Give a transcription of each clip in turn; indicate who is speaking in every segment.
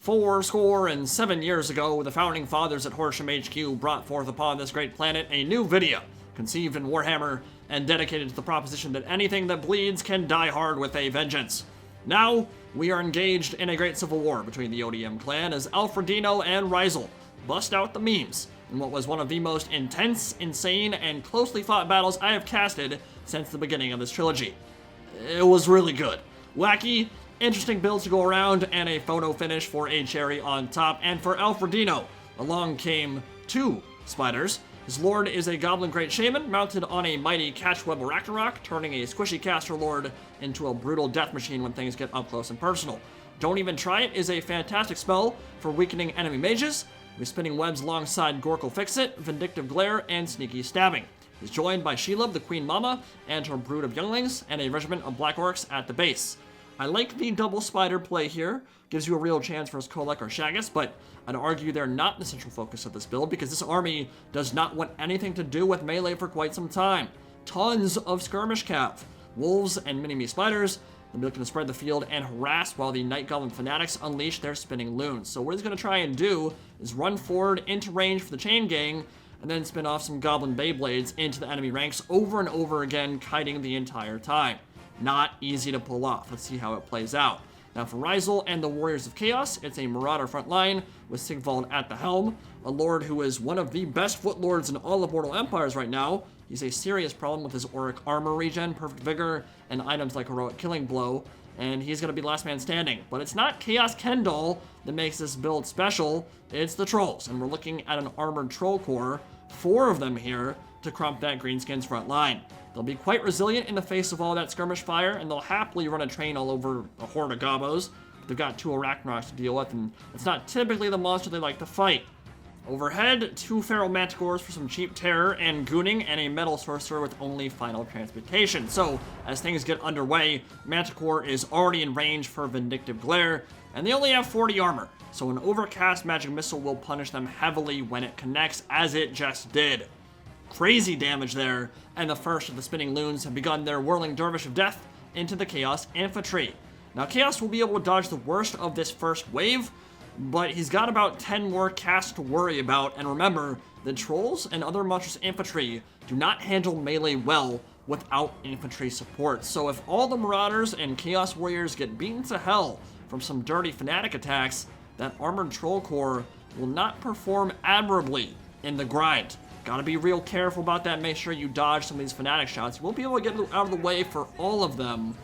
Speaker 1: 407 years ago, the founding fathers at Horsham HQ brought forth upon this great planet a new video, conceived in Warhammer and dedicated to the proposition that anything that bleeds can die hard with a vengeance. Now, we are engaged in a great civil war between the ODM clan as Alfredino and Rizel bust out the memes in what was one of the most intense, insane, and closely fought battles I have casted since the beginning of this trilogy. It was really good. Wacky, interesting builds to go around, and a photo finish for a cherry on top. And for Alfredino, along came 2 spiders. His lord is a goblin great shaman mounted on a mighty catchweb Arachnarok, turning a squishy caster lord into a brutal death machine when things get up close and personal. Don't Even Try It is a fantastic spell for weakening enemy mages. We're spinning webs alongside Gorkle Fixit, Vindictive Glare, and Sneaky Stabbing. He's joined by Sheila, the Queen Mama, and her brood of younglings, and a regiment of Black Orcs at the base. I like the double spider play here. Gives you a real chance for his Kolek or Shaggus, but I'd argue they're not the central focus of this build because this army does not want anything to do with melee for quite some time. Tons of skirmish cav, wolves and mini-me spiders. They're looking to spread the field and harass while the Night Goblin Fanatics unleash their spinning loons. So what he's going to try and do is run forward into range for the chain gang and then spin off some Goblin Beyblades into the enemy ranks over and over again, kiting the entire time. Not easy to pull off. Let's see how it plays out. Now for Rizel and the Warriors of Chaos, it's a Marauder front line with Sigvald at the helm, a lord who is one of the best footlords in all of Mortal Empires right now. He's a serious problem with his Auric armor regen, Perfect Vigor, and items like Heroic Killing Blow, and he's going to be last man standing. But it's not Chaos Kendall that makes this build special, it's the Trolls, and we're looking at an armored Troll Corps, 4 of them here, to crump that Greenskins front line. They'll be quite resilient in the face of all that skirmish fire, and they'll happily run a train all over a horde of Gobos. They've got 2 Arachnaroks to deal with, and it's not typically the monster they like to fight. Overhead, 2 Feral Manticores for some cheap terror and gooning, and a Metal Sorcerer with only final transmutation. So, as things get underway, Manticore is already in range for Vindictive Glare, and they only have 40 armor, so an Overcast Magic Missile will punish them heavily when it connects, as it just did. Crazy damage there, and the first of the spinning loons have begun their whirling dervish of death into the Chaos Infantry. Now Chaos will be able to dodge the worst of this first wave, but he's got about 10 more casts to worry about, and remember, the Trolls and other monstrous infantry do not handle melee well without infantry support. So if all the Marauders and Chaos Warriors get beaten to hell from some dirty Fanatic attacks, that Armored Troll Corps will not perform admirably in the grind. Gotta be real careful about that, make sure you dodge some of these Fanatic shots. You won't be able to get out of the way for all of them,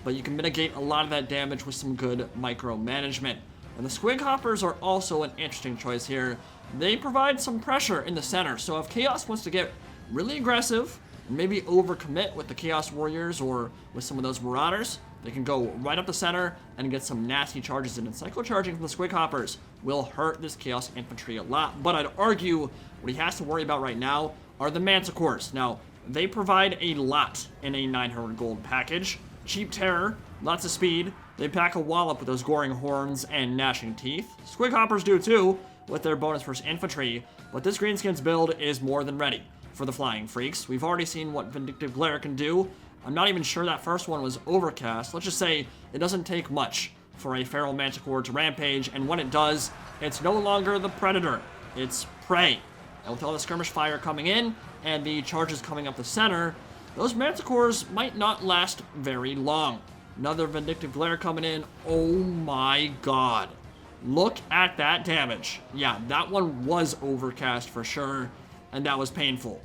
Speaker 1: but you can mitigate a lot of that damage with some good micromanagement. And the Squig Hoppers are also an interesting choice here. They provide some pressure in the center, so if Chaos wants to get really aggressive, and maybe overcommit with the Chaos Warriors or with some of those Marauders, they can go right up the center and get some nasty charges in. And Cycle Charging from the Squig Hoppers will hurt this Chaos Infantry a lot, but I'd argue what he has to worry about right now are the Manticores. Now, they provide a lot in a 900 gold package. Cheap terror, lots of speed. They pack a wallop with those goring horns and gnashing teeth. Squig Hoppers do too, with their bonus versus infantry, but this Greenskins build is more than ready for the Flying Freaks. We've already seen what Vindictive Glare can do. I'm not even sure that first one was Overcast. Let's just say it doesn't take much for a Feral Manticore to rampage, and when it does, it's no longer the Predator, it's Prey. And with all the skirmish fire coming in, and the charges coming up the center, those Manticores might not last very long. Another Vindictive Glare coming in, oh my god. Look at that damage. Yeah, that one was Overcast for sure, and that was painful.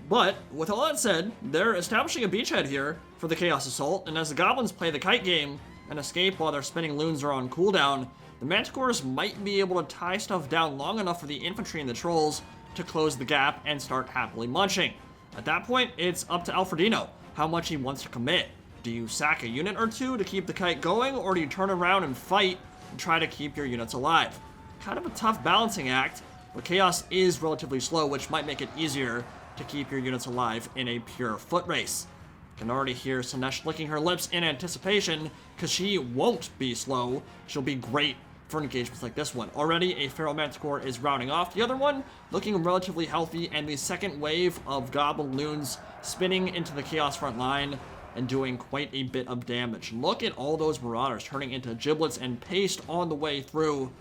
Speaker 1: But, with all that said, they're establishing a beachhead here for the Chaos Assault, and as the Goblins play the kite game and escape while their spinning loons are on cooldown, the Manticores might be able to tie stuff down long enough for the infantry and the Trolls to close the gap and start happily munching. At that point, it's up to Alfredino how much he wants to commit. Do you sack a unit or 2 to keep the kite going, or do you turn around and fight and try to keep your units alive? Kind of a tough balancing act, but Chaos is relatively slow, which might make it easier to keep your units alive in a pure foot race. You can already hear Sinesh licking her lips in anticipation, because she won't be slow. She'll be great for engagements like this one. Already, a Feral Manticore is rounding off. The other one looking relatively healthy, and the second wave of Goblin Loons spinning into the Chaos front line and doing quite a bit of damage. Look at all those Marauders turning into giblets and paste on the way through.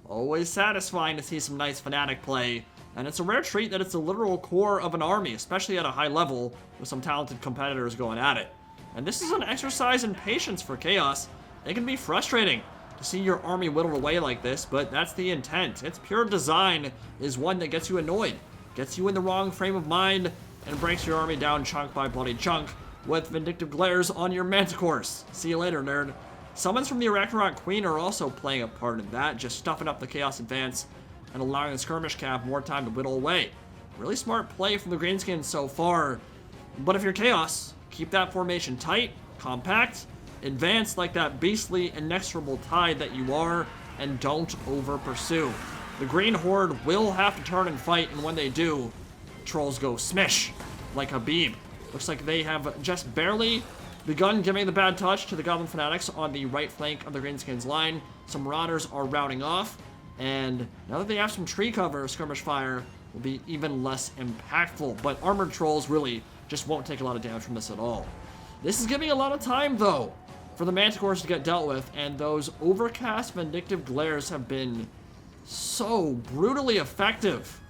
Speaker 1: Always satisfying to see some nice Fanatic play, and it's a rare treat that it's a literal core of an army, especially at a high level with some talented competitors going at it. And this is an exercise in patience for Chaos. It can be frustrating to see your army whittled away like this, but that's the intent. Its pure design is one that gets you annoyed, gets you in the wrong frame of mind, and breaks your army down chunk by bloody chunk with vindictive glares on your manticores. See you later, nerd. Summons from the Arachnarok Queen are also playing a part in that, just stuffing up the Chaos Advance and allowing the skirmish cav more time to whittle away. Really smart play from the Greenskins so far, but if you're Chaos, keep that formation tight, compact, advance like that beastly, inexorable tide that you are, and don't over-pursue. The Green Horde will have to turn and fight, and when they do, trolls go smish, like Habib. Looks like they have just barely begun giving the bad touch to the Goblin Fanatics on the right flank of the Greenskins line. Some Marauders are routing off, and now that they have some tree cover, skirmish fire will be even less impactful, but armored trolls really just won't take a lot of damage from this at all. This is giving a lot of time, though, for the manticores to get dealt with, and those overcast vindictive glares have been so brutally effective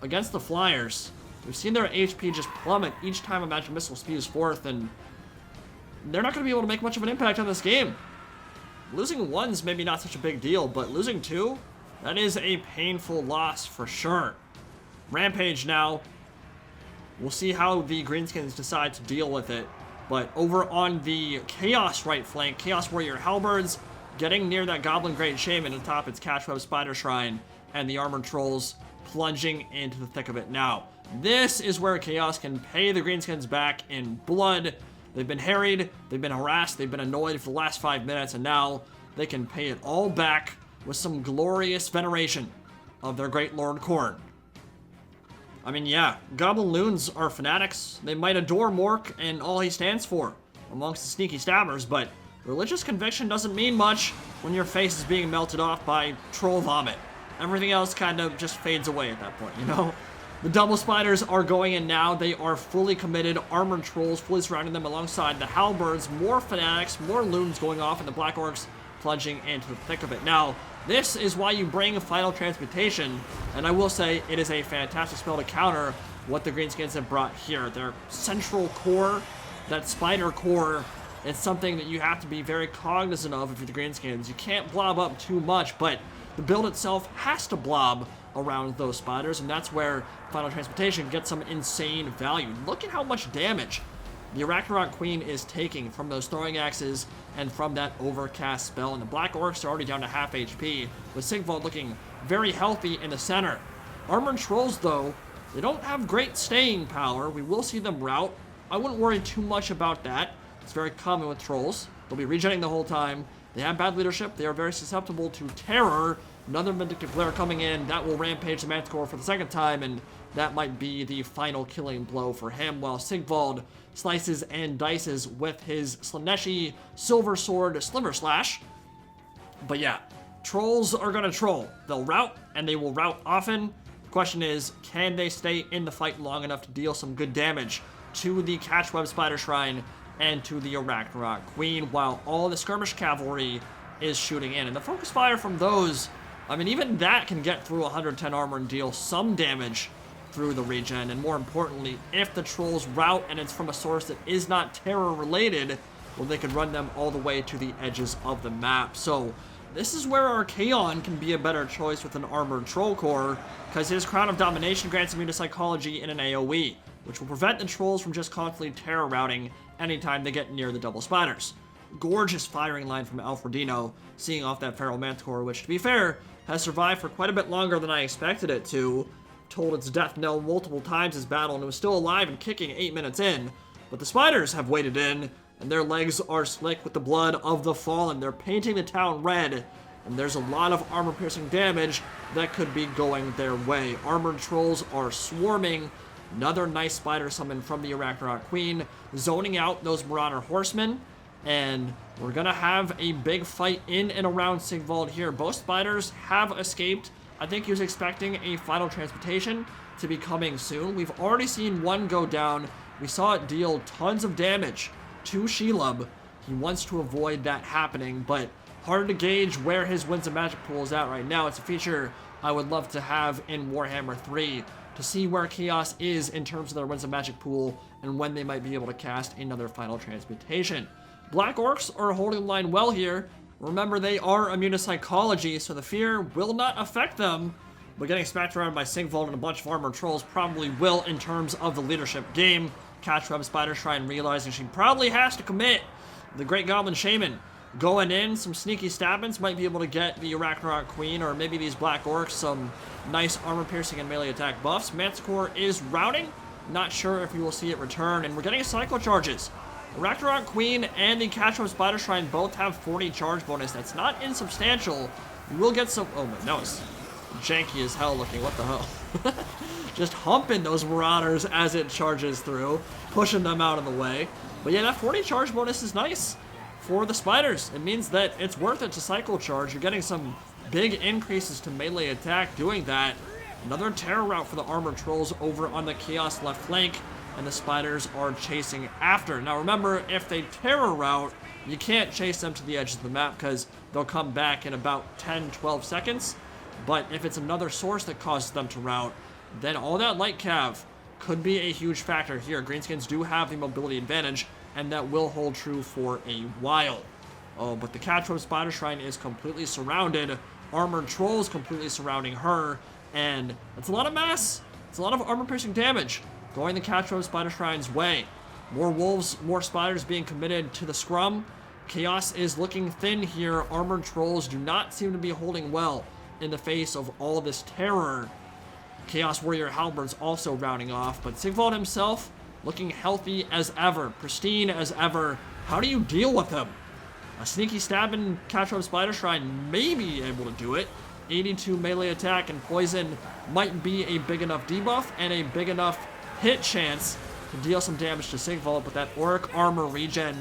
Speaker 1: against the Flyers. We've seen their HP just plummet each time a magic missile spews forth, and they're not going to be able to make much of an impact on this game. Losing one's maybe not such a big deal, but losing two, that is a painful loss for sure. Rampage now. We'll see how the Greenskins decide to deal with it. But over on the Chaos right flank, Chaos Warrior Halberds getting near that Goblin Great Shaman atop its Catchweb Spider Shrine, and the Armored Trolls plunging into the thick of it now. This is where Chaos can pay the Greenskins back in blood. They've been harried, they've been harassed, they've been annoyed for the last 5 minutes, and now they can pay it all back with some glorious veneration of their Great Lord Khorne. I mean, yeah, Goblin Loons are fanatics. They might adore Mork and all he stands for amongst the sneaky stabbers, but religious conviction doesn't mean much when your face is being melted off by troll vomit. Everything else kind of just fades away at that point, you know? The double spiders are going in now. They are fully committed. Armored trolls fully surrounding them alongside the halberds. More fanatics, more loons going off, and the black orcs plunging into the thick of it. Now, this is why you bring Final Transmutation, and I will say it is a fantastic spell to counter what the Greenskins have brought here. Their central core, that spider core, it's something that you have to be very cognizant of if you're the Greenskins. You can't blob up too much, but the build itself has to blob around those spiders, and that's where Final Transmutation gets some insane value. Look at how much damage the Arachnarok Queen is taking from those throwing axes and from that overcast spell. And the Black Orcs are already down to half HP, with Sigvald looking very healthy in the center. Armored Trolls, though, they don't have great staying power. We will see them rout. I wouldn't worry too much about that. It's very common with Trolls. They'll be regenerating the whole time. They have bad leadership. They are very susceptible to terror. Another Vindictive Glare coming in. That will rampage the Manticore for the second time, and that might be the final killing blow for him, while Sigvald slices and dices with his Slaneshi Silver Sword Sliver Slash. But yeah, trolls are gonna troll. They'll rout, and they will rout often. The question is, can they stay in the fight long enough to deal some good damage to the Catchweb Spider Shrine and to the Arachnarok Queen, while all the skirmish cavalry is shooting in? And the focus fire from those, I mean, even that can get through 110 armor and deal some damage through the regen. And more importantly, if the trolls rout and it's from a source that is not terror related, well, they can run them all the way to the edges of the map. So this is where Archaon can be a better choice with an armored troll core, because his Crown of Domination grants immune to psychology in an AoE, which will prevent the trolls from just constantly terror routing anytime they get near the double spiders. Gorgeous firing line from Alfredino, seeing off that Feral Manticore, which, to be fair, has survived for quite a bit longer than I expected it to. Told its death knell multiple times this battle, and it was still alive and kicking 8 minutes in. But the spiders have waited in, and their legs are slick with the blood of the fallen. They're painting the town red, and there's a lot of armor-piercing damage that could be going their way. Armored trolls are swarming. Another nice spider summon from the Arachnarok Queen, zoning out those Marauder Horsemen, and we're gonna have a big fight in and around Sigvald here. Both spiders have escaped. I think he was expecting a Final Transmutation to be coming soon. We've already seen one go down. We saw it deal tons of damage to Shelob. He wants to avoid that happening, but Hard to gauge where his Winds of Magic pool is at right now. It's a feature I would love to have in Warhammer 3 to see where Chaos is in terms of their Winds of Magic pool and when they might be able to cast another Final Transmutation. Black Orcs are holding the line well here. Remember, they are immune to psychology, so the fear will not affect them. But getting smacked around by Sigvald and a bunch of armored trolls probably will in terms of the leadership game. Catchweb Spider Shrine realizing she probably has to commit. The Great Goblin Shaman going in, some sneaky stabbings might be able to get the Arachnarok Queen or maybe these Black Orcs some nice armor piercing and melee attack buffs. Manticore is routing. Not sure if we will see it return, and we're getting cycle charges. Arachnarok Queen and the Catchweb Spider Shrine both have 40 charge bonus. That's not insubstantial. You will get some... Oh, my nose. Janky as hell looking. What the hell? Just humping those Marauders as it charges through, pushing them out of the way. But yeah, that 40 charge bonus is nice for the Spiders. It means that it's worth it to cycle charge. You're getting some big increases to melee attack doing that. Another terror route for the armored trolls over on the Chaos left flank, and the Spiders are chasing after. Now remember, if they terror route, you can't chase them to the edges of the map because they'll come back in about 10-12 seconds. But if it's another source that causes them to route, then all that light cav could be a huge factor here. Greenskins do have the mobility advantage, and that will hold true for a while. Oh, but the Catchweb Spider Shrine is completely surrounded. Armored trolls completely surrounding her, and it's a lot of mass. It's a lot of armor-piercing damage going the Catchweb Spider Shrine's way. More wolves, more spiders being committed to the scrum. Chaos is looking thin here. Armored trolls do not seem to be holding well in the face of all this terror. Chaos Warrior Halberds also rounding off, but Sigvald himself looking healthy as ever, pristine as ever. How do you deal with him? A sneaky stab in Catchweb Spider Shrine may be able to do it. 82 melee attack and poison might be a big enough debuff and a big enough hit chance to deal some damage to Sigvald, but that Auric armor regen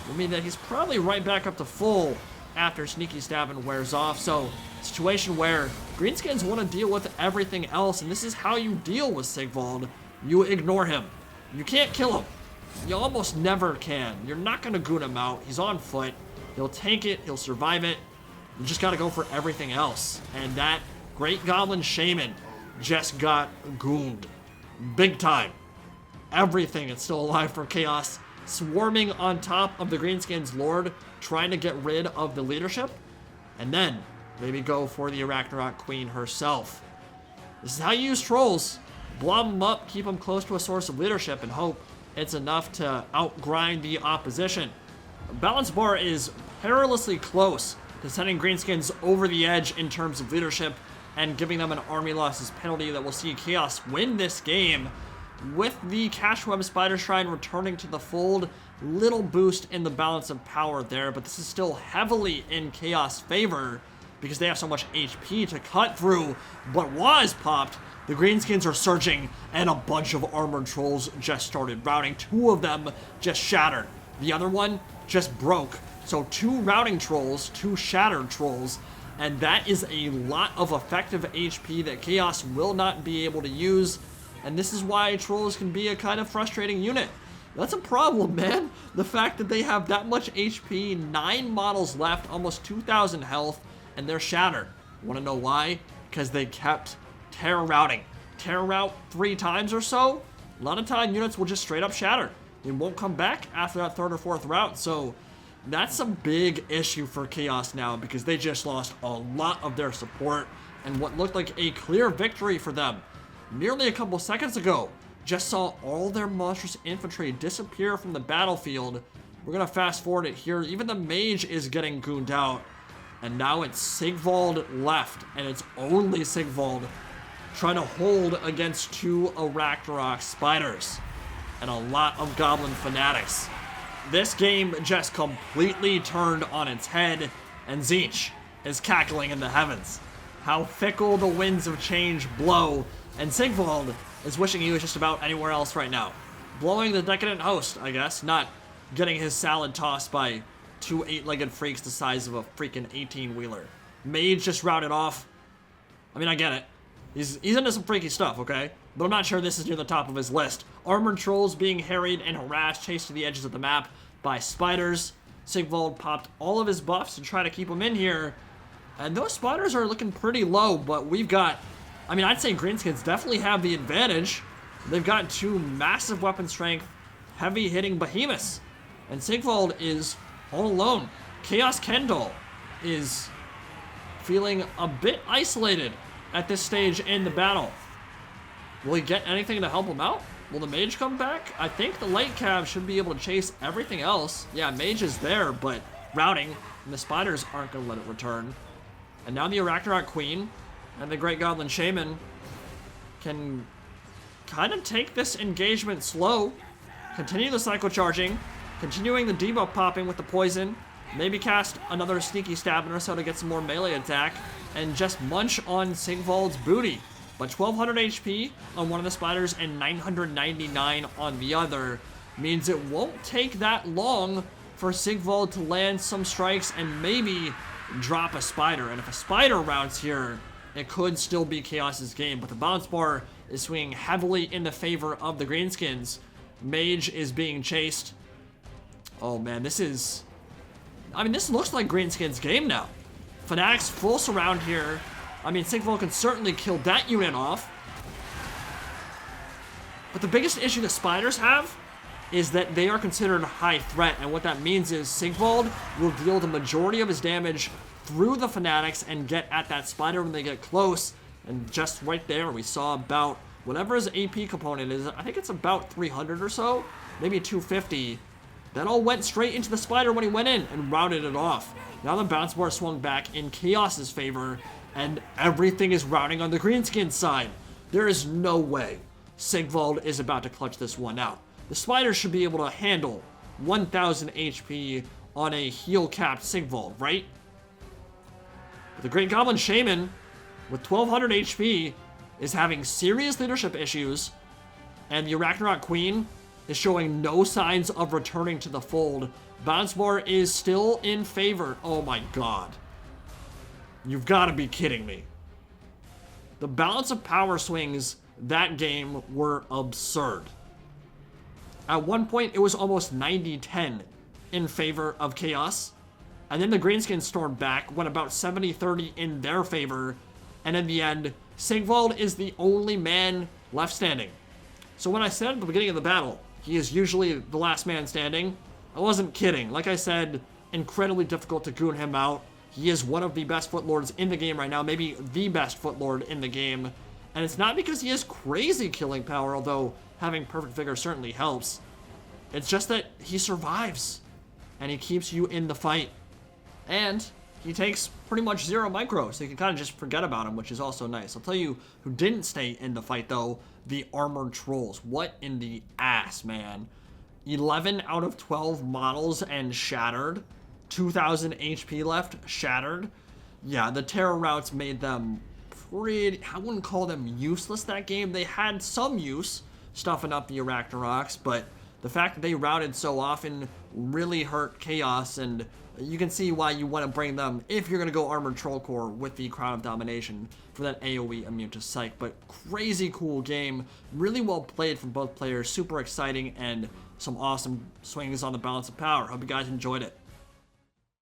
Speaker 1: will mean that he's probably right back up to full after sneaky stabbing wears off. So, situation where Greenskins want to deal with everything else, and this is how you deal with Sigvald. You ignore him. You can't kill him. You almost never can. You're not going to goon him out. He's on foot. He'll tank it. He'll survive it. You just got to go for everything else. And that Great Goblin Shaman just got gooned. Big time. Everything is still alive from Chaos, swarming on top of the Greenskins Lord, trying to get rid of the leadership, and then maybe go for the Arachnarok Queen herself. This is how you use trolls. Blob them up, keep them close to a source of leadership, and hope it's enough to outgrind the opposition. Balance bar is perilously close to sending Greenskins over the edge in terms of leadership and giving them an army losses penalty that will see Chaos win this game. With the Catchweb Spider Shrine returning to the fold, little boost in the balance of power there, but this is still heavily in Chaos' favor because they have so much HP to cut through. But was popped, the Greenskins are surging, and a bunch of armored trolls just started routing. 2 of them just shattered. The other one just broke. So 2 routing trolls, 2 shattered trolls, and that is a lot of effective HP that Chaos will not be able to use. And this is why trolls can be a kind of frustrating unit. That's a problem, man. The fact that they have that much HP, 9 models left, almost 2,000 health, and they're shattered. Want to know why? Because they kept terror routing. Terror route 3 times or so. A lot of time units will just straight up shatter. They won't come back after that 3rd or 4th route. So that's a big issue for Chaos now because they just lost a lot of their support and what looked like a clear victory for them merely a couple seconds ago. Just saw all their monstrous infantry disappear from the battlefield. We're gonna fast forward it here. Even the mage is getting gooned out. And now it's Sigvald left, and it's only Sigvald trying to hold against 2 Arachnarok Spiders and a lot of Goblin Fanatics. This game just completely turned on its head, and Tzeentch is cackling in the heavens. How fickle the winds of change blow, and Sigvald is wishing he was just about anywhere else right now. Blowing the Decadent Host, I guess, not getting his salad tossed by 2 8-legged freaks the size of a freaking 18-wheeler. Mage just routed off. I mean, I get it. He's into some freaky stuff, okay? But I'm not sure this is near the top of his list. Armored trolls being harried and harassed, chased to the edges of the map by spiders. Sigvald popped all of his buffs to try to keep him in here. And those spiders are looking pretty low, but we've got... I mean, I'd say Greenskins definitely have the advantage. They've got 2 massive weapon strength, heavy-hitting behemoths. And Sigvald is all alone. Chaos Kendall is feeling a bit isolated at this stage in the battle. Will he get anything to help him out? Will the mage come back? I think the light cab should be able to chase everything else. Yeah, mage is there, but routing, and the spiders aren't going to let it return. And now the Arachnarok Queen and the Great Goblin Shaman can kind of take this engagement slow, continue the cycle charging, continuing the debuff popping with the poison, maybe cast another sneaky stab in or so to get some more melee attack, and just munch on Sigvald's booty. But 1200 HP on one of the spiders and 999 on the other means it won't take that long for Sigvald to land some strikes and maybe drop a spider. And if a spider routes here, it could still be Chaos's game. But the bounce bar is swinging heavily in the favor of the Greenskins. Mage is being chased. Oh man, this is... I mean, this looks like Greenskins' game now. Fanatic's full surround here. I mean, Sigvald can certainly kill that unit off. But the biggest issue the spiders have is that they are considered high threat. And what that means is Sigvald will deal the majority of his damage through the Fanatics and get at that spider when they get close. And just right there, we saw about whatever his AP component is. I think it's about 300 or so, maybe 250. That all went straight into the spider when he went in and routed it off. Now the bounce bar swung back in Chaos's favor, and everything is routing on the Greenskins side. There is no way Sigvald is about to clutch this one out. The spiders should be able to handle 1000 HP on a heal-capped Sigvald, right? But the Great Goblin Shaman, with 1200 HP, is having serious leadership issues, and the Arachnarok Queen is showing no signs of returning to the fold. Bounce bar is still in favor. Oh my god. You've got to be kidding me. The balance of power swings that game were absurd. At one point, it was almost 90-10 in favor of Chaos. And then the Greenskins stormed back, went about 70-30 in their favor. And in the end, Sigvald is the only man left standing. So when I said at the beginning of the battle, he is usually the last man standing, I wasn't kidding. Like I said, incredibly difficult to goon him out. He is one of the best footlords in the game right now, maybe the best footlord in the game. And it's not because he has crazy killing power, although having perfect vigor certainly helps. It's just that he survives, and he keeps you in the fight. And he takes pretty much 0 micro, so you can kind of just forget about him, which is also nice. I'll tell you who didn't stay in the fight, though, the Armored Trolls. What in the ass, man? 11 out of 12 models and shattered. 2000 HP left, shattered. Yeah, the terror routes made them pretty... I wouldn't call them useless that game. They had some use stuffing up the Arachnaroks, but the fact that they routed so often really hurt Chaos, and you can see why you want to bring them, if you're going to go Armored Troll Core with the Crown of Domination, for that AoE immune to Psych. But crazy cool game, really well played from both players, super exciting, and some awesome swings on the balance of power. Hope you guys enjoyed it.